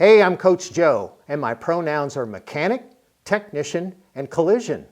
Hey, I'm Coach Joe, and my pronouns are mechanic, technician, and collision.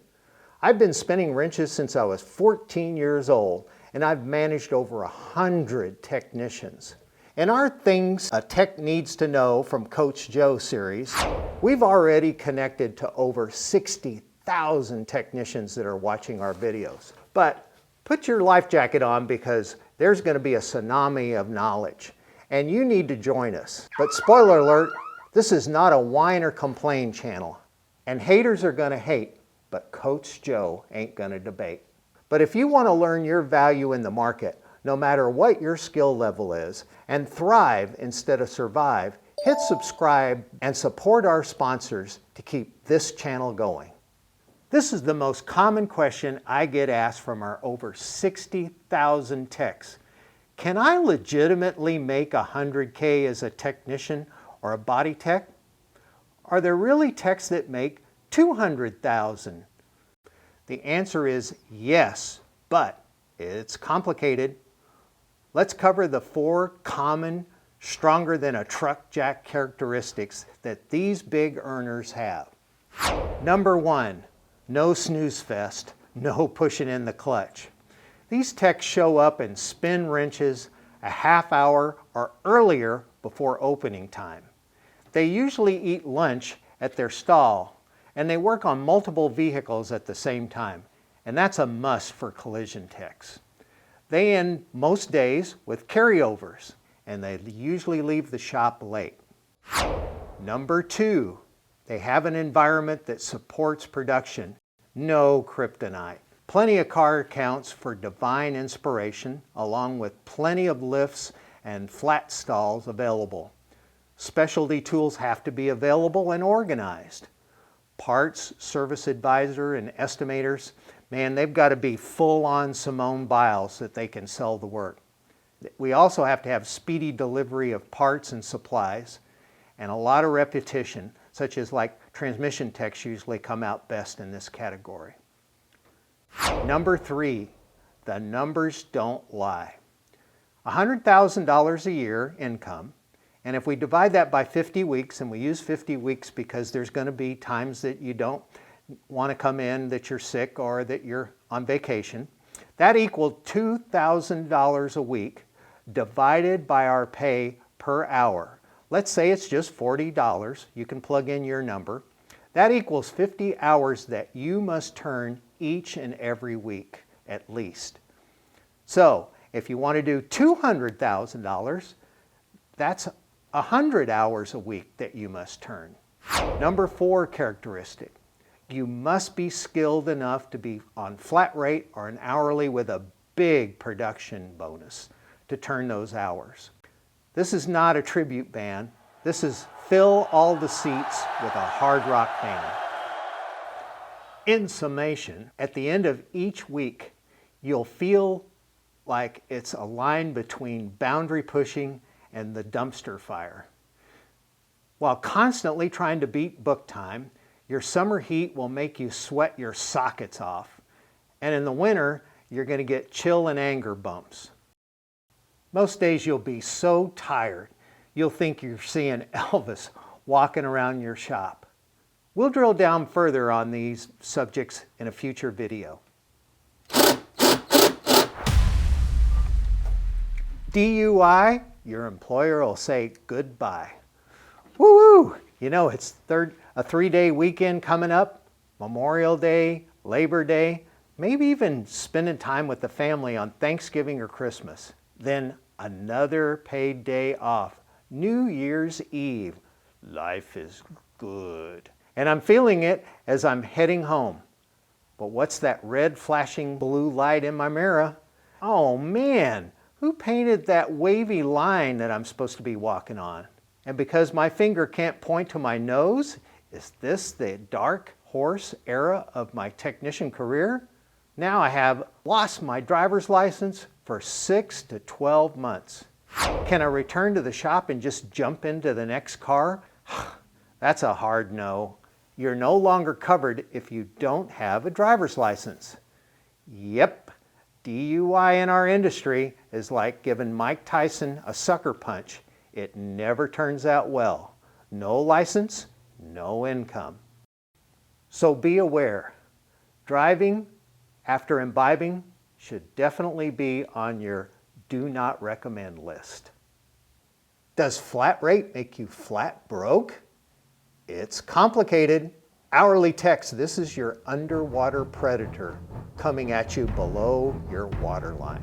I've been spinning wrenches since I was 14 years old, and I've managed over 100 technicians. In our Things a Tech Needs to Know from Coach Joe series, we've already connected to over 60,000 technicians that are watching our videos. But put your life jacket on because there's going to be a tsunami of knowledge, and you need to join us. But spoiler alert, this is not a whine or complain channel, and haters are going to hate, but Coach Joe ain't going to debate. But if you want to learn your value in the market, no matter what your skill level is, and thrive instead of survive, hit subscribe and support our sponsors to keep this channel going. This is the most common question I get asked from our over 60,000 techs. Can I legitimately make $100K as a technician or a body tech? Are there really techs that make $200,000? The answer is yes, but it's complicated. Let's cover the 4 common, stronger than a truck jack characteristics that these big earners have. Number 1, no snooze fest, no pushing in the clutch. These techs show up and spin wrenches a half hour or earlier before opening time. They usually eat lunch at their stall, and they work on multiple vehicles at the same time, and that's a must for collision techs. They end most days with carryovers, and they usually leave the shop late. Number 2, they have an environment that supports production. No kryptonite. Plenty of car accounts for divine inspiration, along with plenty of lifts and flat stalls available. Specialty tools have to be available and organized. Parts, service advisor, and estimators, man, they've got to be full-on Simone Biles that they can sell the work. We also have to have speedy delivery of parts and supplies, and a lot of repetition, such as like transmission techs usually come out best in this category. Number 3, the numbers don't lie. $100,000 a year income, and if we divide that by 50 weeks, and we use 50 weeks because there's going to be times that you don't want to come in, that you're sick, or that you're on vacation, that equaled $2,000 a week divided by our pay per hour. Let's say it's just $40. You can plug in your number. That equals 50 hours that you must turn each and every week, at least. So if you want to do $200,000, that's 100 hours a week that you must turn. Number 4 characteristic, you must be skilled enough to be on flat rate or an hourly with a big production bonus to turn those hours. This is not a tribute band. This is fill all the seats with a hard rock band. In summation, at the end of each week, you'll feel like it's a line between boundary pushing and the dumpster fire. While constantly trying to beat book time, your summer heat will make you sweat your sockets off. And in the winter, you're going to get chill and anger bumps. Most days you'll be so tired, you'll think you're seeing Elvis walking around your shop. We'll drill down further on these subjects in a future video. DUI, your employer will say goodbye. Woo-woo! You know, it's a 3-day weekend coming up, Memorial Day, Labor Day, maybe even spending time with the family on Thanksgiving or Christmas. Then another paid day off, New Year's Eve. Life is good. And I'm feeling it as I'm heading home. But what's that red flashing blue light in my mirror? Oh man, who painted that wavy line that I'm supposed to be walking on? And because my finger can't point to my nose, is this the dark horse era of my technician career? Now I have lost my driver's license for 6 to 12 months. Can I return to the shop and just jump into the next car? That's a hard no. You're no longer covered if you don't have a driver's license. Yep, DUI in our industry is like giving Mike Tyson a sucker punch. It never turns out well. No license, no income. So be aware. Driving after imbibing should definitely be on your do not recommend list. Does flat rate make you flat broke? It's complicated. Hourly text, this is your underwater predator coming at you below your waterline.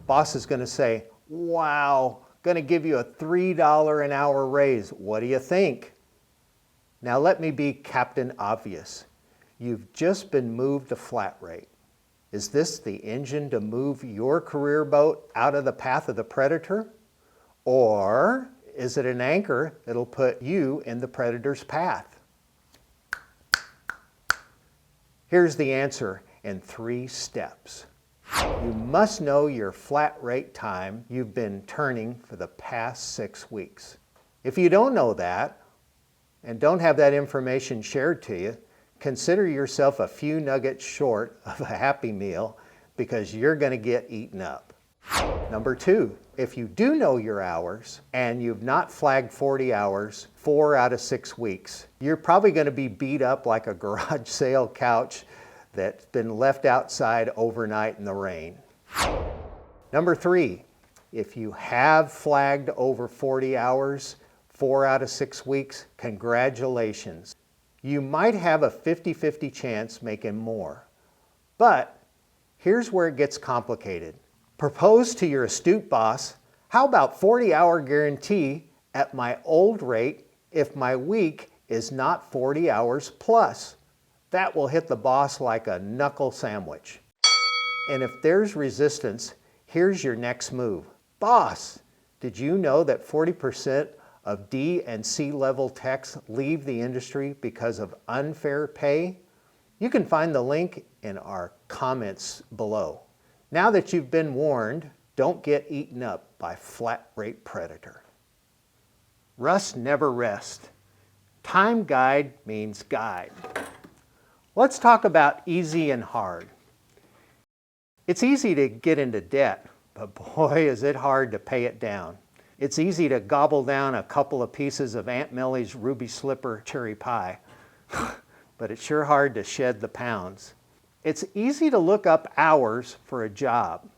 Boss is going to say, wow, going to give you a $3 an hour raise. What do you think? Now let me be Captain Obvious. You've just been moved to flat rate. Is this the engine to move your career boat out of the path of the predator? Or is it an anchor that'll put you in the predator's path? Here's the answer in 3 steps. You must know your flat rate time you've been turning for the past 6 weeks. If you don't know that and don't have that information shared to you, consider yourself a few nuggets short of a Happy Meal because you're going to get eaten up. Number 2, if you do know your hours and you've not flagged 40 hours 4 out of 6 weeks, you're probably going to be beat up like a garage sale couch that's been left outside overnight in the rain. Number 3, if you have flagged over 40 hours 4 out of 6 weeks, congratulations. You might have a 50-50 chance making more. But here's where it gets complicated. Propose to your astute boss, how about 40-hour guarantee at my old rate if my week is not 40 hours plus? That will hit the boss like a knuckle sandwich. And if there's resistance, here's your next move. Boss, did you know that 40% of D and C level techs leave the industry because of unfair pay? You can find the link in our comments below. Now that you've been warned, don't get eaten up by flat rate predator. Rust never rest. Time guide means guide. Let's talk about easy and hard. It's easy to get into debt, but boy is it hard to pay it down. It's easy to gobble down a couple of pieces of Aunt Millie's Ruby Slipper cherry pie, but it's sure hard to shed the pounds. It's easy to look up hours for a job,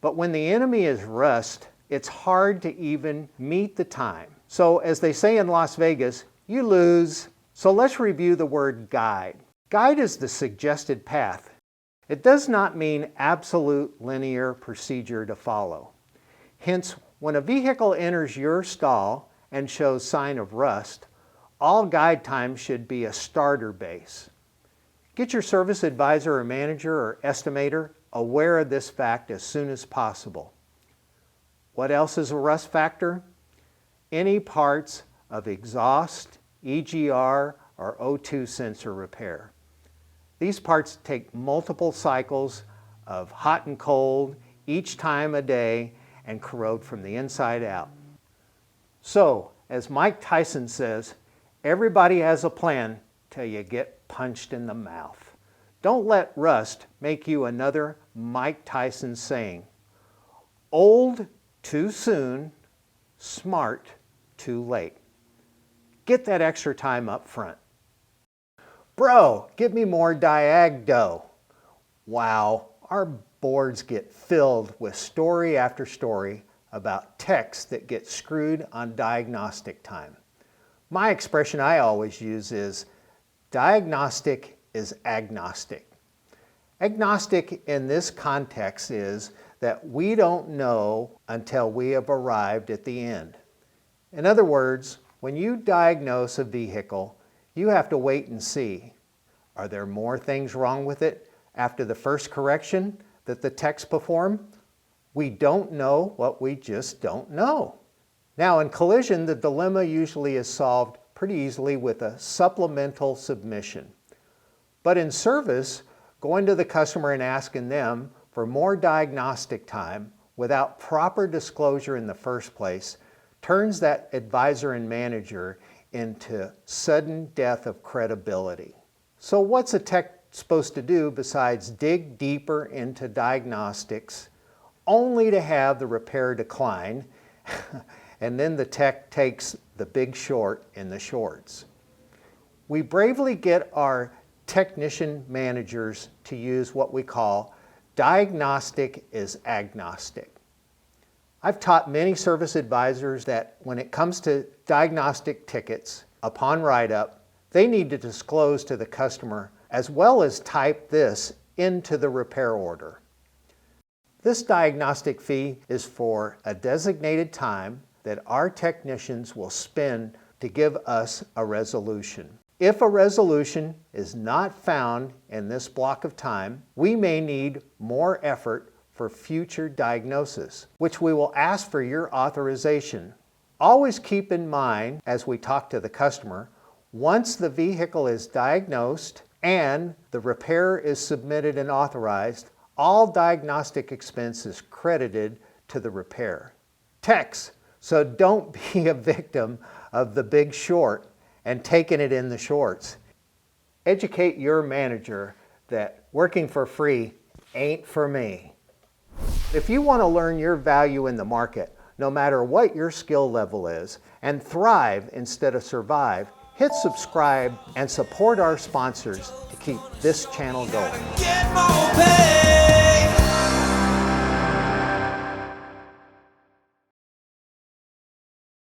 but when the enemy is rust, it's hard to even meet the time. So as they say in Las Vegas, you lose. So let's review the word guide. Guide is the suggested path. It does not mean absolute linear procedure to follow. Hence, when a vehicle enters your stall and shows sign of rust, all guide time should be a starter base. Get your service advisor or manager or estimator aware of this fact as soon as possible. What else is a rust factor? Any parts of exhaust, EGR, or O2 sensor repair. These parts take multiple cycles of hot and cold each time a day and corrode from the inside out. So, as Mike Tyson says, everybody has a plan till you get punched in the mouth. Don't let rust make you another Mike Tyson saying, old too soon, smart too late. Get that extra time up front. Bro, give me more diag dough. Wow, our boards get filled with story after story about techs that get screwed on diagnostic time. My expression I always use is, diagnostic is agnostic. Agnostic in this context is that we don't know until we have arrived at the end. In other words, when you diagnose a vehicle, you have to wait and see. Are there more things wrong with it after the first correction that the techs perform? We don't know what we just don't know. Now in collision, the dilemma usually is solved pretty easily with a supplemental submission. But in service, going to the customer and asking them for more diagnostic time without proper disclosure in the first place turns that advisor and manager into sudden death of credibility. So what's a tech supposed to do besides dig deeper into diagnostics only to have the repair decline and then the tech takes the big short in the shorts. We bravely get our technician managers to use what we call diagnostic is agnostic. I've taught many service advisors that when it comes to diagnostic tickets, upon write-up, they need to disclose to the customer as well as type this into the repair order. This diagnostic fee is for a designated time that our technicians will spend to give us a resolution. If a resolution is not found in this block of time, we may need more effort for future diagnosis, which we will ask for your authorization. Always keep in mind as we talk to the customer, once the vehicle is diagnosed and the repair is submitted and authorized, all diagnostic expense is credited to the repair. Techs, so don't be a victim of the big short and taking it in the shorts. Educate your manager that working for free ain't for me. If you want to learn your value in the market, no matter what your skill level is, and thrive instead of survive, hit subscribe and support our sponsors to keep this channel going.